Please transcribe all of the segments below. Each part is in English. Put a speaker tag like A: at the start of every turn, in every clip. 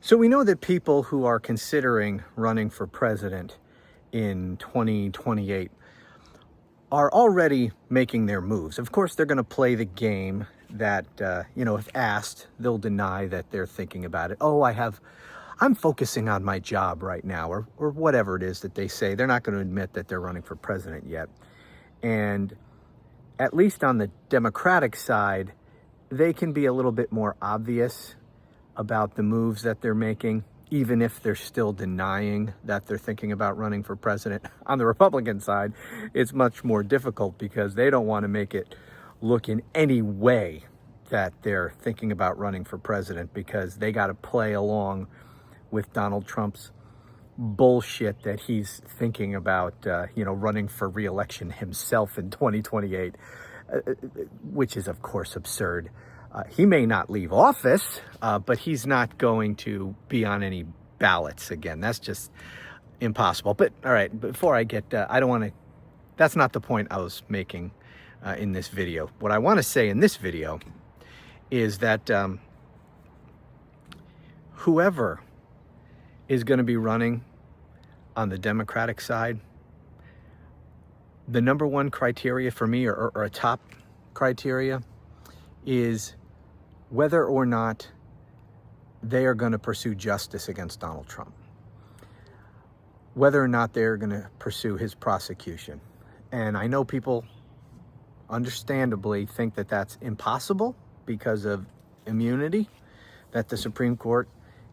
A: So we know that people who are considering running for president in 2028 are already making their moves. Of course, they're going to play the game that, if asked, they'll deny that they're thinking about it. Oh, I'm focusing on my job right now, or whatever it is that they say. They're not going to admit that they're running for president yet. And at least on the Democratic side, they can be a little bit more obvious about the moves that they're making, even if they're still denying that they're thinking about running for president. On the Republican side, it's much more difficult because they don't want to make it look in any way that they're thinking about running for president, because they got to play along with Donald Trump's bullshit that he's thinking about, running for re-election himself in 2028, which is, of course, absurd. He may not leave office, but he's not going to be on any ballots again. That's just impossible. But all right, before I get, that's not the point I was making in this video. What I want to say in this video is that whoever is going to be running on the Democratic side, the number one criteria for me, or a top criteria, is whether or not they are going to pursue justice against Donald Trump, whether or not they're going to pursue his prosecution. And I know people understandably think that that's impossible because of immunity that the Supreme Court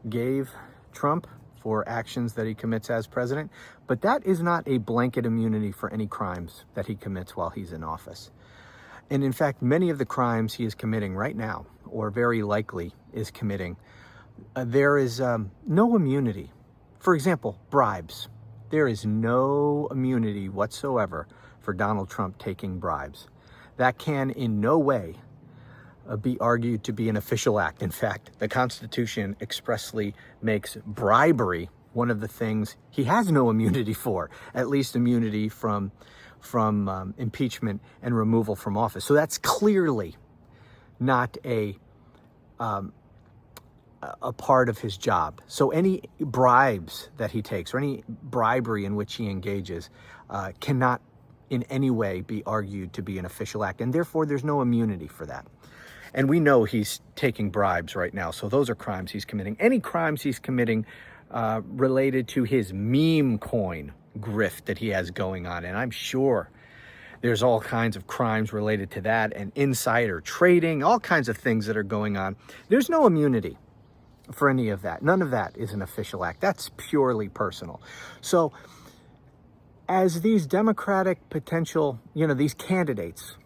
A: gave Trump for actions that he commits as president, but that is not a blanket immunity for any crimes that he commits while he's in office. And in fact, many of the crimes he is committing right now, or very likely is committing, there is no immunity. For example, bribes. There is no immunity whatsoever for Donald Trump taking bribes. That can in no way be argued to be an official act. In fact, the Constitution expressly makes bribery one of the things he has no immunity for, at least immunity from impeachment and removal from office. So that's clearly not a part of his job. So any bribes that he takes, or any bribery in which he engages, cannot in any way be argued to be an official act, and therefore there's no immunity for that. And we know he's taking bribes right now, so those are crimes he's committing. Any crimes he's committing related to his meme coin grift that he has going on, and I'm sure there's all kinds of crimes related to that, and insider trading, all kinds of things that are going on. There's no immunity for any of that. None of that is an official act. That's purely personal. So as these Democratic potential, these candidates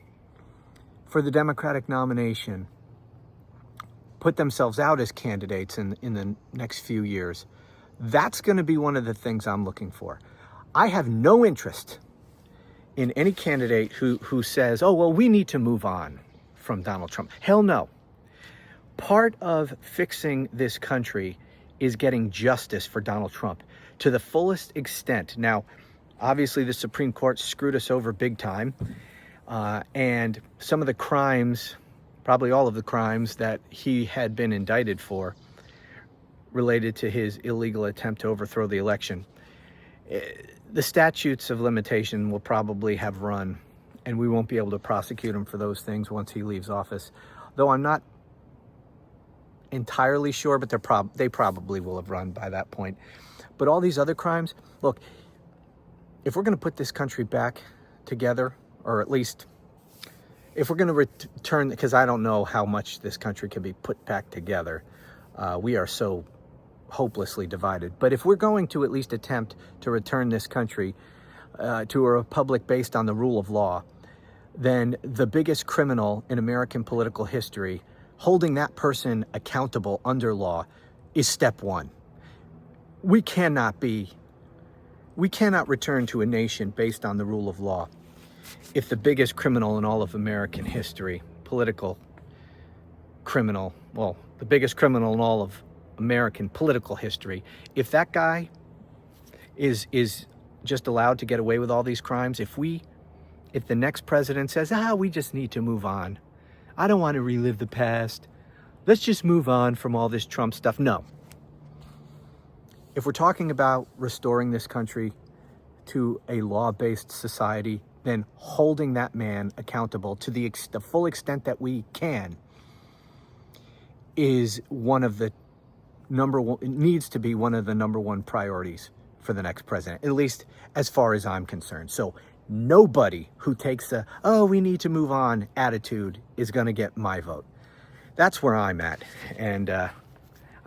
A: for the Democratic nomination put themselves out as candidates in the next few years, that's going to be one of the things I'm looking for. I have no interest in any candidate who says, oh, well, we need to move on from Donald Trump. Hell no. Part of fixing this country is getting justice for Donald Trump to the fullest extent. Now, obviously, the Supreme Court screwed us over big time. And some of the crimes, probably all of the crimes that he had been indicted for related to his illegal attempt to overthrow the election, the statutes of limitation will probably have run, and we won't be able to prosecute him for those things once he leaves office. Though I'm not entirely sure, but they probably will have run by that point. But all these other crimes, look, if we're going to put this country back together, or at least if we're going to return, because I don't know how much this country can be put back together. We are so hopelessly divided. But if we're going to at least attempt to return this country to a republic based on the rule of law, then the biggest criminal in American political history, holding that person accountable under law, is step one. We cannot return to a nation based on the rule of law if the biggest criminal in all of American history, political criminal, well, the biggest criminal in all of American political history, if that guy is just allowed to get away with all these crimes, if the next president says, we just need to move on, I don't want to relive the past, let's just move on from all this Trump stuff. No. If we're talking about restoring this country to a law-based society, then holding that man accountable to the full extent that we can is one of the it needs to be one of the number one priorities for the next president, at least as far as I'm concerned. So nobody who takes the, oh, we need to move on attitude is going to get my vote. That's where I'm at. And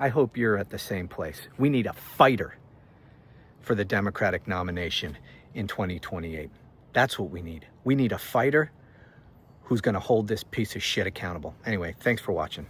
A: I hope you're at the same place. We need a fighter for the Democratic nomination in 2028. That's what we need. We need a fighter who's going to hold this piece of shit accountable. Anyway, thanks for watching.